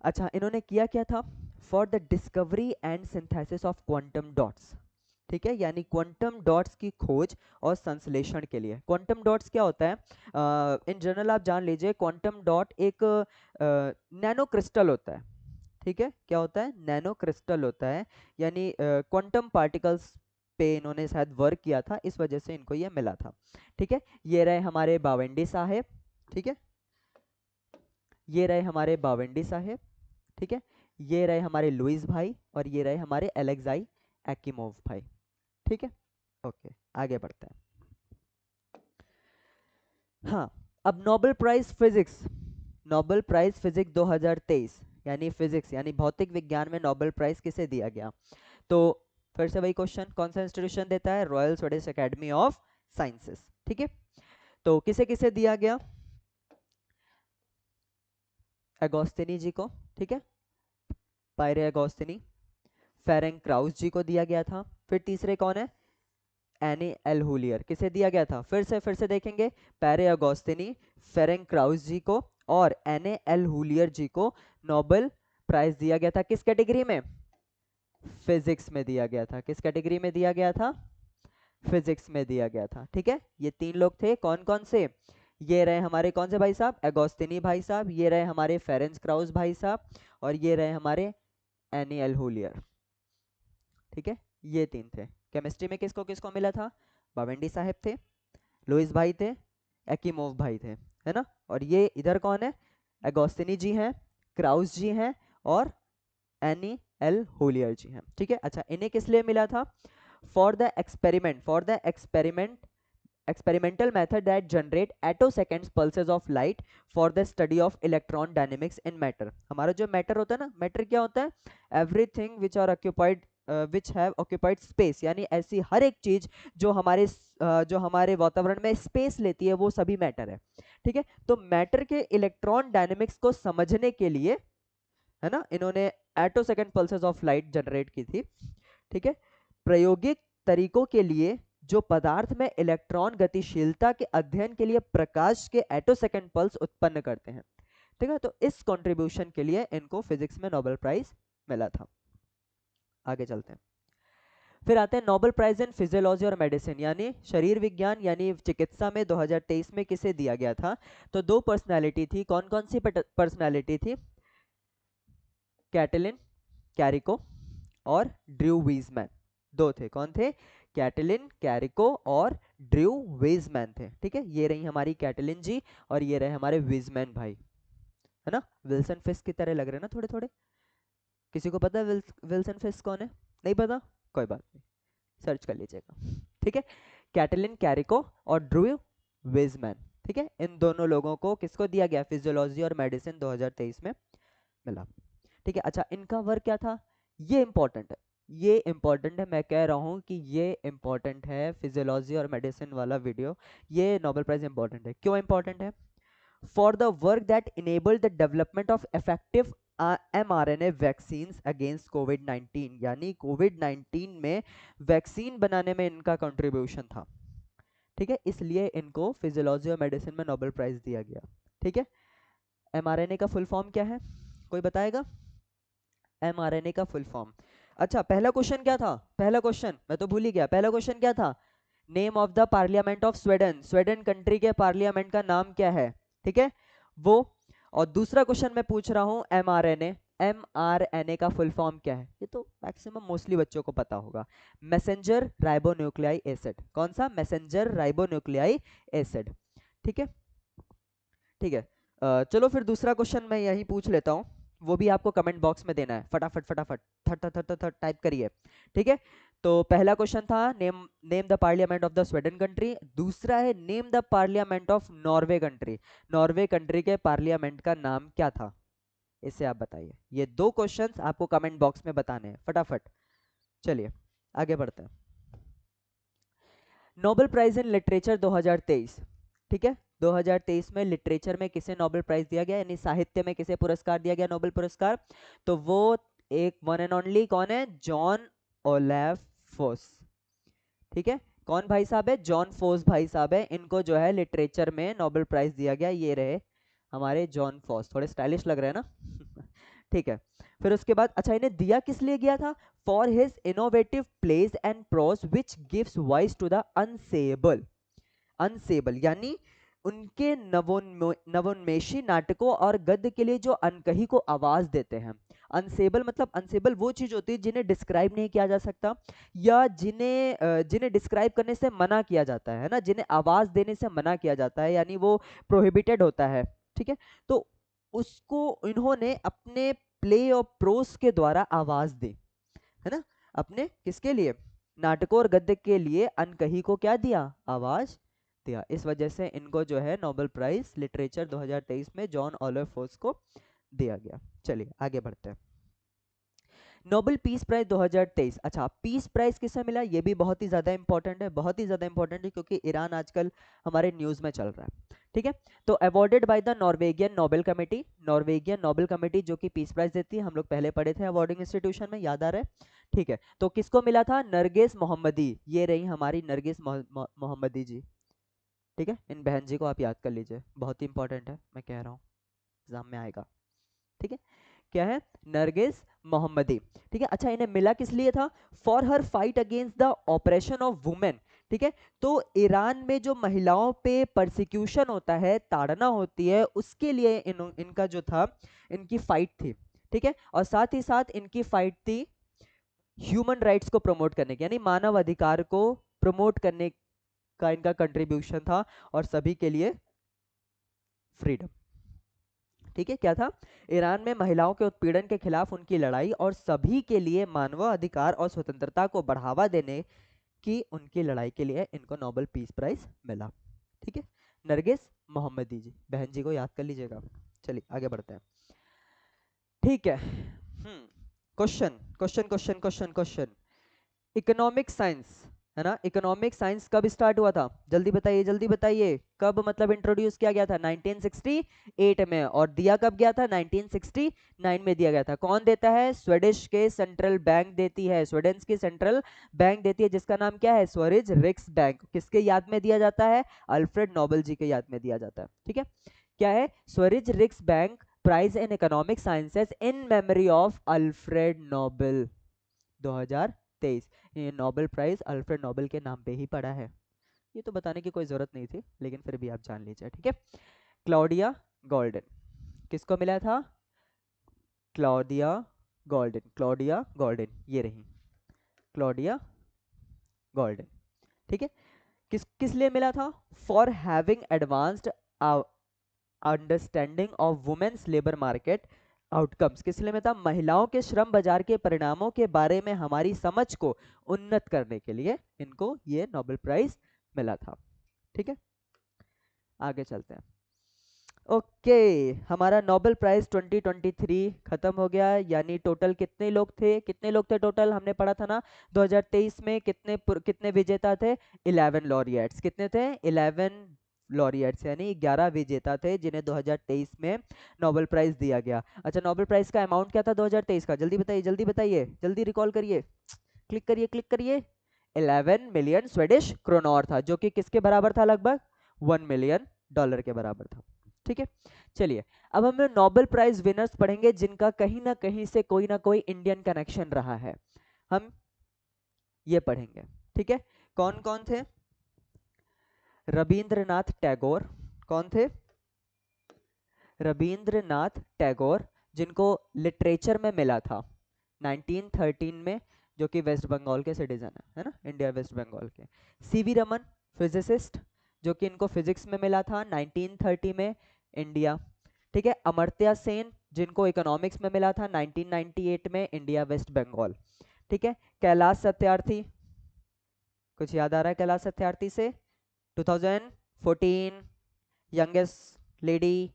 अच्छा, इन्होंने किया क्या था? For the discovery and synthesis of quantum dots. ठीक है, यानी क्वांटम डॉट्स की खोज और संश्लेषण के लिए। क्वांटम डॉट्स क्या होता है? इन जनरल आप जान लीजिए, क्वांटम डॉट एक नैनो क्रिस्टल होता है। ठीक है, क्या होता है? नैनो क्रिस्टल होता है, यानी क्वांटम पार्टिकल्स पे इन्होंने शायद वर्क किया था, इस वजह से इनको ये मिला था। ठीक है, ये रहे हमारे बावेंडी साहेब। ठीक है, ये रहे हमारे बावेंडी साहेब। ठीक है, ये रहे हमारे लुइस भाई, और ये रहे हमारे एलेक्साई एक्िमोव भाई। ठीक है, ओके, आगे बढ़ते हैं। हाँ, अब Nobel prize physics, Nobel prize physics 2023, यानी फिजिक्स यानी भौतिक विज्ञान में नोबेल प्राइज किसे दिया गया? तो फिर से वही क्वेश्चन, कौन सा इंस्टीट्यूशन देता है? Royal Swedish academy of sciences. ठीक है, तो किसे किसे दिया गया? अगोस्तिनी जी को, ठीक है, पायरे अगोस्तिनी। फेरेंग क्राउस जी को दिया गया था। फिर तीसरे कौन है, एनी एल हुलियर, किसे दिया गया था, फिर से देखेंगे, पैरे अगोस्तिनी, फेरेंग क्राउस जी को और एने एल हुलियर जी को नोबेल प्राइज दिया गया था। किस कैटेगरी में, फिजिक्स में दिया गया था। किस कैटेगरी में दिया गया था, फिजिक्स में दिया गया था। ठीक है, ये तीन लोग थे, कौन कौन से, ये रहे हमारे कौन से भाई साहब, एगोस्तिनी भाई साहब, ये रहे हमारे फेरेंस क्राउस भाई साहब, और ये रहे हमारे एनी एल हुलियर। ठीक है, ये तीन थे। केमिस्ट्री में किसको किसको मिला था, बावेंडी साहब थे, लुइस भाई थे, एकीमोव भाई थे, है ना। और ये इधर कौन है, एगोस्तिनी जी हैं, क्राउस जी हैं और एनी एल होलियर जी हैं। ठीक है, अच्छा इन्हें किस लिए मिला था, for the experiment experimental method that generate attoseconds pulses of light for the study of electron dynamics in matter। हमारा जो मैटर होता है ना, मैटर क्या होता है, everything which are occupied which have occupied space, यानी ऐसी हर एक चीज जो हमारे वातावरण में स्पेस लेती है वो सभी मैटर है। ठीक है, तो मैटर के इलेक्ट्रॉन डायनेमिक्स को समझने के लिए, है ना, इन्होंने एटोसेकेंड पल्सेस ऑफ लाइट जनरेट की थी। ठीक है, प्रायोगिक तरीकों के लिए जो पदार्थ में इलेक्ट्रॉन गतिशीलता के अध्ययन के लिए प्रकाश के एटोसेकेंड पल्स उत्पन्न करते हैं। ठीक है, तो इस कंट्रीब्यूशन के लिए इनको फिजिक्स में नोबेल प्राइज मिला था। आगे चलते हैं, फिर आते हैं नोबेल प्राइज इन फिजियोलॉजी और मेडिसिन, यानी शरीर विज्ञान यानी चिकित्सा में 2023 में किसे दिया गया था। तो दो पर्सनालिटी थी, कौन कौन सी पर्सनालिटी थी, कैटलिन कैरिको और ड्रू वीजमैन, दो थे, कौन थे, कैटलिन कैरिको और ड्रू वीजमैन थे। ठीक है, ये रही हमारी कैटलिन जी और ये रहे हमारे वीजमैन भाई, है ना, विल्सन फिस्क की तरह लग रहे हैं ना थोड़े थोड़े। किसी को पता है विल्सन फिस्क कौन है, नहीं पता, कोई बात नहीं, सर्च कर लीजिएगा। ठीक है, कैटलिन कैरिको और ड्रू वीजमैन। ठीक है, इन दोनों लोगों को किसको दिया गया, फिजियोलॉजी और मेडिसिन 2023 में मिला। ठीक है, अच्छा इनका वर्क क्या था, ये इंपॉर्टेंट है, ये इंपॉर्टेंट है, मैं कह रहा हूँ कि ये इंपॉर्टेंट है, फिजियोलॉजी और मेडिसिन वाला वीडियो, ये नोबेल प्राइज इंपॉर्टेंट है। क्यों इंपॉर्टेंट है, for the work that enabled the development of effective mRNA vaccines against कोविड-19, यानी कोविड-19 में वैक्सीन बनाने में इनका कंट्रीब्यूशन था। ठीक है, इसलिए इनको फिजियोलॉजी और मेडिसिन में नोबेल प्राइज दिया गया। ठीक है, mRNA का फुल फॉर्म क्या है, कोई बताएगा, mRNA का फुल फॉर्म। अच्छा पहला क्वेश्चन क्या था, पहला क्वेश्चन मैं तो भूल ही गया, पहला क्वेश्चन क्या था, name of the parliament of Sweden, Sweden country के पार्लियामेंट का नाम क्या है। ठीक है, वो, और दूसरा क्वेश्चन मैं पूछ रहा हूँ mRNA, mRNA का फुल फॉर्म क्या है, ये तो मैक्सिमम मोस्टली बच्चों को पता होगा, मैसेंजर राइबोन्यूक्लियाई एसिड, कौन सा, मैसेंजर राइबोन्यूक्लियाई एसिड। ठीक है, ठीक है, चलो फिर दूसरा क्वेश्चन मैं यही पूछ लेता हूँ, वो भी आपको कमेंट बॉक्स में देना है, फटाफट फटाफट that that that that type करिए। ठीक है, तो पहला क्वेश्चन था name name the parliament of the Sweden country, दूसरा है name the parliament of Norway country, Norway country के पार्लियामेंट का नाम क्या था, इसे आप बताइए। ये दो क्वेश्चंस आपको कमेंट बॉक्स में बताने हैं फटाफट। चलिए आगे बढ़ते हैं, नोबेल प्राइज इन लिटरेचर 2023। ठीक है, 2023 में लिटरेचर में किसे नोबेल प्राइज दिया गया, यानी साहित्य में किसे पुरस्कार दिया गया, नोबेल पुरस्कार, तो वो एक वन एंड ओनली कौन है, जॉन ओलेफ फोस। ठीक है, कौन भाई साहब है, जॉन फोस भाई साहब है, इनको जो है लिटरेचर में नोबेल प्राइज दिया गया, ये रहे हमारे जॉन फोस, थोड़े स्टाइलिश लग रहे हैं ना। ठीक है, फिर उसके बाद अच्छा इन्हें दिया किस लिए गया था, for his innovative plays and prose which gives voice to the unsayable, unsayable यानी उनके नवोन्मेषी नाटकों और गद्य के लिए जो अनकही को आवाज देते हैं। अनसेबल मतलब, अनसेबल वो चीज होती है जिन्हें डिस्क्राइब नहीं किया जा सकता, या जिन्हें डिस्क्राइब करने से मना किया जाता है ना, जिन्हें आवाज देने से मना किया जाता है, यानी वो प्रोहिबिटेड होता है। ठीक है, तो उसको इन्होंने अपने प्ले और प्रोस के द्वारा आवाज दी, है ना, अपने किसके लिए, नाटकों और गद्य के लिए अनकही को क्या दिया, आवाज दिया, इस वजह से इनको जो है नोबेल प्राइज लिटरेचर 2023 में जॉन ओलिवर फोर्स को दिया गया। चलिए आगे बढ़ते हैं, नोबेल पीस प्राइज 2023। अच्छा, पीस प्राइज किसे मिला, ये भी बहुत ही ज्यादा इंपॉर्टेंट है, बहुत ही ज्यादा इंपॉर्टेंट है, क्योंकि ईरान आजकल हमारे न्यूज में चल रहा है। ठीक है, तो awarded by the Norwegian Nobel committee, Norwegian Nobel committee जो कि पीस प्राइज देती है, हम लोग पहले पढ़े थे अवार्डिंग इंस्टीट्यूशन में, याद आ रहा है। ठीक है, तो किसको मिला था, नरगिस मोहम्मदी, ये रही हमारी नरगिस मोहम्मदी जी। ठीक है, इन बहन जी को आप याद कर लीजिए, बहुत ही इंपॉर्टेंट है, मैं कह रहा हूँ एग्जाम में आएगा। ठीक है, क्या है, नरगिस मोहम्मदी। ठीक है, अच्छा इन्हें मिला किस लिए था, for her fight against the operation of women. ठीक है, तो ईरान में जो महिलाओं पे परसिक्यूशन होता है, ताड़ना होती है, उसके लिए इनका जो था, इनकी फाइट थी। ठीक है, और साथ ही साथ इनकी फाइट थी ह्यूमन राइट्स को प्रमोट करने की, यानी मानव अधिकार को प्रमोट करने का इनका कंट्रीब्यूशन था, और सभी के लिए फ्रीडम। ठीक है, क्या था, ईरान में महिलाओं के उत्पीड़न के खिलाफ उनकी लड़ाई और सभी के लिए मानवाधिकार और स्वतंत्रता को बढ़ावा देने की उनकी लड़ाई के लिए इनको नोबेल पीस प्राइज मिला। ठीक है, नरगिस मोहम्मदी जी, बहन जी को याद कर लीजिएगा। चलिए आगे बढ़ते हैं। ठीक है, question question question question question, economic science है ना, इकोनॉमिक साइंस कब स्टार्ट हुआ था, जल्दी बताइए जल्दी बताइए, कब मतलब इंट्रोड्यूस किया गया था, 1968 में, और दिया कब गया था, 1969 में दिया गया था। कौन देता है, स्वीडिश के सेंट्रल बैंक देती है, स्वीडन की सेंट्रल बैंक देती है, जिसका नाम क्या है, स्वरिज रिक्स बैंक। किसके याद में दिया जाता है, अल्फ्रेड नोबेल जी के याद में दिया जाता है। ठीक है, क्या है, Sveriges Riksbank prize in economic sciences in memory of Alfred Nobel 2023। ये नोबेल प्राइज अल्फ्रेड नोबेल के नाम पे ही पड़ा है, ये तो बताने की कोई जरूरत नहीं थी, लेकिन फिर भी आप जान लीजिए। ठीक है, क्लॉडिया गोल्डन, किसको मिला था, क्लॉडिया गोल्डन, क्लॉडिया गोल्डन, ये रही क्लॉडिया गोल्डन। ठीक है, किस किस लिए मिला था, for having advanced understanding of women's labour market outcomes. किस लिए में था, महिलाओं के श्रम बाजार के परिणामों के बारे में हमारी समझ को उन्नत करने के लिए इनको ये नोबेल प्राइज मिला था। ठीक है, आगे चलते हैं। ओके, हमारा नोबेल प्राइज 2023 खत्म हो गया, यानी टोटल कितने लोग थे, कितने लोग थे टोटल, हमने पढ़ा था ना 2023 में कितने विजेता थे, 11 लॉरिएट्स, कितने थे, 11 लॉरिएट्स, यानी 11 विजेता थे जिन्हें 2023 में नोबेल प्राइज दिया गया। अच्छा, नोबेल प्राइज का अमाउंट क्या था 2023 का, जल्दी बताइए जल्दी बताइए, जल्दी रिकॉल करिए, क्लिक करिए क्लिक करिए, 11 मिलियन स्वीडिश क्रोनॉर था, जो कि किसके बराबर था, लगभग $1 मिलियन के बराबर था। ठीक है, चलिए अब हम नोबेल प्राइज विनर्स पढ़ेंगे जिनका कहीं ना कहीं से कोई ना कोई इंडियन कनेक्शन रहा है, हम ये पढ़ेंगे। ठीक है, कौन कौन थे, रविंद्रनाथ टैगोर, कौन थे, रविंद्रनाथ टैगोर, जिनको लिटरेचर में मिला था 1913 में, जो कि वेस्ट बंगाल के सिटीजन है ना, इंडिया वेस्ट बंगाल के। सीवी रमन, फिजिसिस्ट, जो कि इनको फिजिक्स में मिला था 1930 में, इंडिया। ठीक है, अमर्त्य सेन, जिनको इकोनॉमिक्स में मिला था 1998 में, इंडिया वेस्ट बंगाल। ठीक है, कैलाश सत्यार्थी, कुछ याद आ रहा है कैलाश सत्यार्थी से, 2014 youngest lady,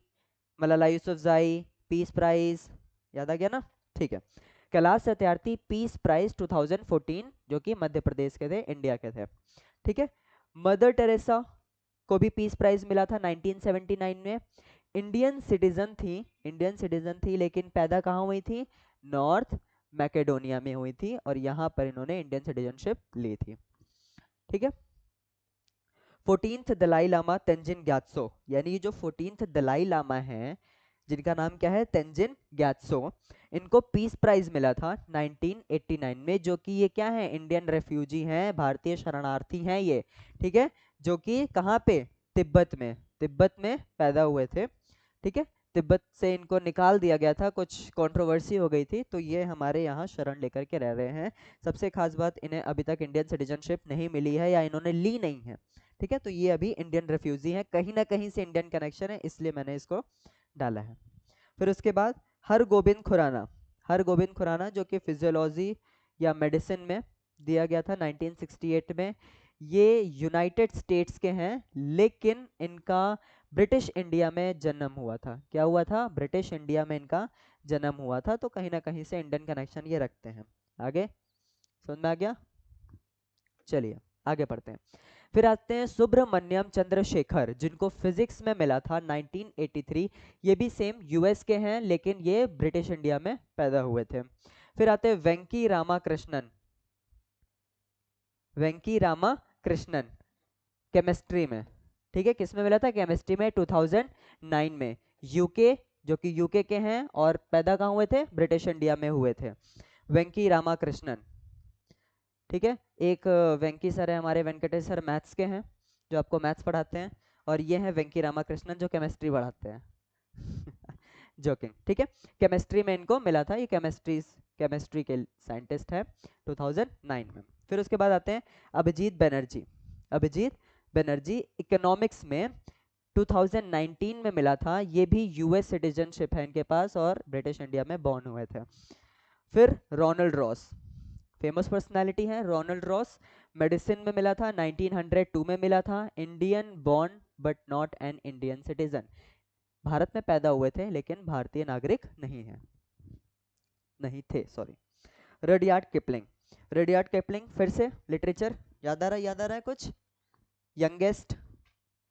Malala Yousafzai, peace prize, याद आ गया ना। ठीक है, कैलाश सत्यार्थी पीस प्राइज 2014, जो कि मध्य प्रदेश के थे, इंडिया के थे। ठीक है, मदर टेरेसा को भी पीस प्राइज मिला था 1979 में, इंडियन सिटीजन थी, इंडियन सिटीजन थी, लेकिन पैदा कहाँ हुई थी, नॉर्थ मैकेडोनिया में हुई थी, और यहाँ पर इन्होंने इंडियन सिटीजनशिप ली थी। ठीक है, 14th दलाई लामा तेंजिन ग्यात्सो, यानी जो 14th दलाई लामा है, जिनका नाम क्या है, तेंजिन ग्यात्सो, इनको पीस प्राइज मिला था 1989 में, जो कि ये क्या है, इंडियन रेफ्यूजी हैं, भारतीय शरणार्थी हैं ये। ठीक है, जो कि कहाँ पे, तिब्बत में, तिब्बत में पैदा हुए थे। ठीक है, तिब्बत से इनको निकाल दिया गया था, कुछ कंट्रोवर्सी हो गई थी, तो ये हमारे यहाँ शरण लेकर के रह रहे हैं। सबसे खास बात, इन्हें अभी तक इंडियन सिटीजनशिप नहीं मिली है, या इन्होंने ली नहीं है। ठीक है, तो ये अभी इंडियन रेफ्यूजी हैं, कहीं ना कहीं से इंडियन कनेक्शन है, इसलिए मैंने इसको डाला है। फिर उसके बाद हरगोबिंद खुराना, हरगोबिंद खुराना, जो कि फिजियोलॉजी या मेडिसिन में दिया गया था 1968 में, ये यूनाइटेड स्टेट्स के हैं, लेकिन इनका ब्रिटिश इंडिया में जन्म हुआ था। क्या हुआ था, ब्रिटिश इंडिया में इनका जन्म हुआ था, तो कहीं ना कहीं से इंडियन कनेक्शन ये रखते हैं। आगे समझ में आ गया? चलिए आगे पढ़ते हैं। फिर आते हैं सुब्रमण्यम चंद्रशेखर, जिनको फिजिक्स में मिला था 1983। ये भी सेम यूएस के हैं, लेकिन ये ब्रिटिश इंडिया में पैदा हुए थे। फिर आते हैं वेंकी रामाकृष्णन। वेंकी रामाकृष्णन केमिस्ट्री में, ठीक है, किस में मिला था? केमिस्ट्री में, 2009 में। यूके, जो कि यूके के हैं, और पैदा कहाँ हुए थे? ब्रिटिश इंडिया में हुए थे वेंकी रामाकृष्णन। ठीक है, एक वेंकी सर है हमारे, वेंकटेश सर मैथ्स के हैं जो आपको मैथ्स पढ़ाते हैं, और ये हैं वेंकी रामाकृष्णन जो केमिस्ट्री पढ़ाते हैं। जोकिंग, ठीक है। केमिस्ट्री में इनको मिला था, ये केमिस्ट्री के साइंटिस्ट है 2009 में। फिर उसके बाद आते हैं अभिजीत बनर्जी। अभिजीत बनर्जी इकोनॉमिक्स में 2019 में मिला था, ये भी यूएस सिटीजनशिप है इनके पास, और ब्रिटिश इंडिया में बॉर्न हुए थे। फिर रोनाल्ड रॉस, फेमस पर्सनालिटी है रोनाल्ड रॉस। मेडिसिन में मिला था 1902 में मिला था, Indian born but not an Indian citizen. Bharat में पैदा हुए थे लेकिन भारतीय नागरिक नहीं थे, sorry. Rudyard Kipling. Rudyard Kipling फिर से लिटरेचर, याद आ रहा है कुछ? यंगेस्ट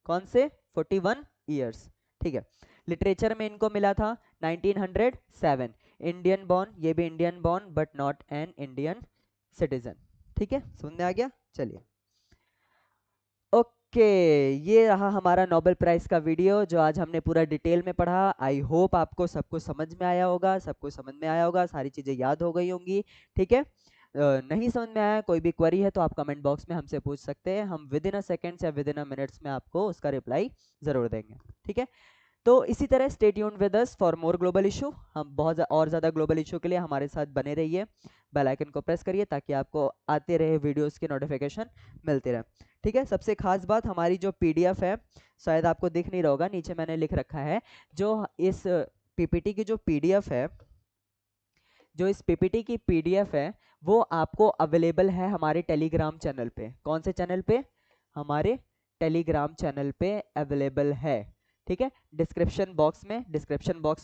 कौन से? 41 ईयर्स, ठीक है। लिटरेचर में इनको मिला था 1907। इंडियन बॉर्न, ये भी Indian born but not an Indian citizen, ठीक है, सुनने आ गया? चलिए ओके, ये रहा हमारा नोबेल प्राइज का वीडियो जो आज हमने पूरा डिटेल में पढ़ा। आई होप आपको सब कुछ समझ में आया होगा, सारी चीज़ें याद हो गई होंगी, ठीक है। नहीं समझ में आया, कोई भी क्वेरी है तो आप कमेंट बॉक्स में हमसे पूछ सकते हैं, हम विद इन अ सेकेंड्स या विद इन अ मिनट्स में आपको उसका रिप्लाई ज़रूर देंगे, ठीक है। तो इसी तरह stay tuned with us for more global issue. हम और ज़्यादा ग्लोबल इशू के लिए हमारे साथ बने रहिए, बेल आइकन को प्रेस करिए ताकि आपको आते रहे वीडियोस की नोटिफिकेशन मिलते रहे, ठीक है। सबसे खास बात, हमारी जो पीडीएफ है, शायद आपको दिख नहीं रहा होगा, नीचे मैंने लिख रखा है, जो इस पीपीटी की जो पीडीएफ है, वो आपको अवेलेबल है हमारे टेलीग्राम चैनल पे। कौन से चैनल पे? हमारे टेलीग्राम चैनल पे अवेलेबल है, ठीक है। डिस्क्रिप्शन बॉक्स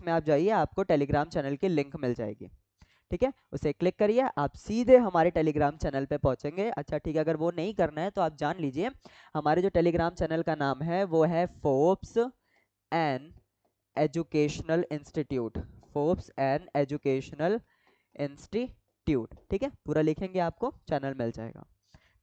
में आप जाइए, आपको टेलीग्राम चैनल की लिंक मिल जाएगी, ठीक है। उसे क्लिक करिए, आप सीधे हमारे टेलीग्राम चैनल पे पहुंचेंगे। अच्छा ठीक है, अगर वो नहीं करना है तो आप जान लीजिए, हमारे जो टेलीग्राम चैनल का नाम है वो है Forbes and educational institute. Forbes and educational institute, ठीक है, पूरा लिखेंगे आपको चैनल मिल जाएगा,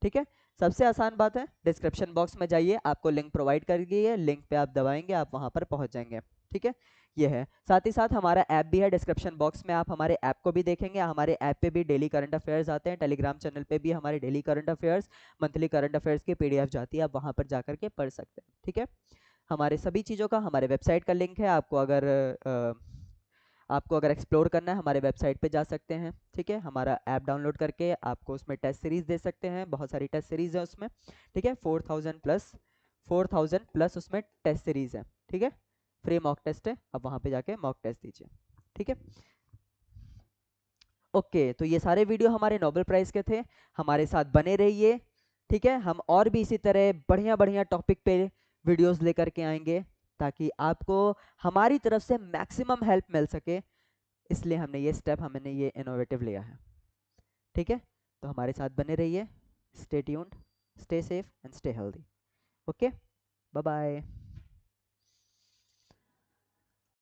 ठीक है। सबसे आसान बात है, डिस्क्रिप्शन बॉक्स में जाइए, आपको लिंक प्रोवाइड कर गई है, लिंक पे आप दबाएंगे, आप वहां पर पहुंच जाएंगे, ठीक है। ये है, साथ ही साथ हमारा ऐप भी है, डिस्क्रिप्शन बॉक्स में आप हमारे ऐप को भी देखेंगे, हमारे ऐप पे भी डेली करंट अफेयर्स आते हैं, टेलीग्राम चैनल पे भी हमारे daily current affairs, monthly current affairs की पीडीएफ जाती है, आप वहां पर जाकर के पढ़ सकते हैं, ठीक है। हमारे सभी चीज़ों का हमारे वेबसाइट का लिंक है, आपको अगर एक्सप्लोर करना है हमारे वेबसाइट पे जा सकते हैं, ठीक है। हमारा ऐप डाउनलोड करके आपको उसमें टेस्ट सीरीज दे सकते हैं, बहुत सारी टेस्ट सीरीज है उसमें, ठीक है। 4000 प्लस उसमें टेस्ट सीरीज है, ठीक है। फ्री मॉक टेस्ट है, आप वहाँ पे जाके मॉक टेस्ट दीजिए, ठीक है। ओके, तो ये सारे वीडियो हमारे नोबेल प्राइज के थे, हमारे साथ बने रहिए, ठीक है। हम और भी इसी तरह बढ़िया बढ़िया टॉपिक पे वीडियोस लेकर के आएंगे ताकि आपको हमारी तरफ से मैक्सिमम हेल्प मिल सके, इसलिए हमने ये इनोवेटिव लिया है, ठीक है। तो हमारे साथ बने रहिए, stay tuned, stay safe and stay healthy. Okay, bye bye.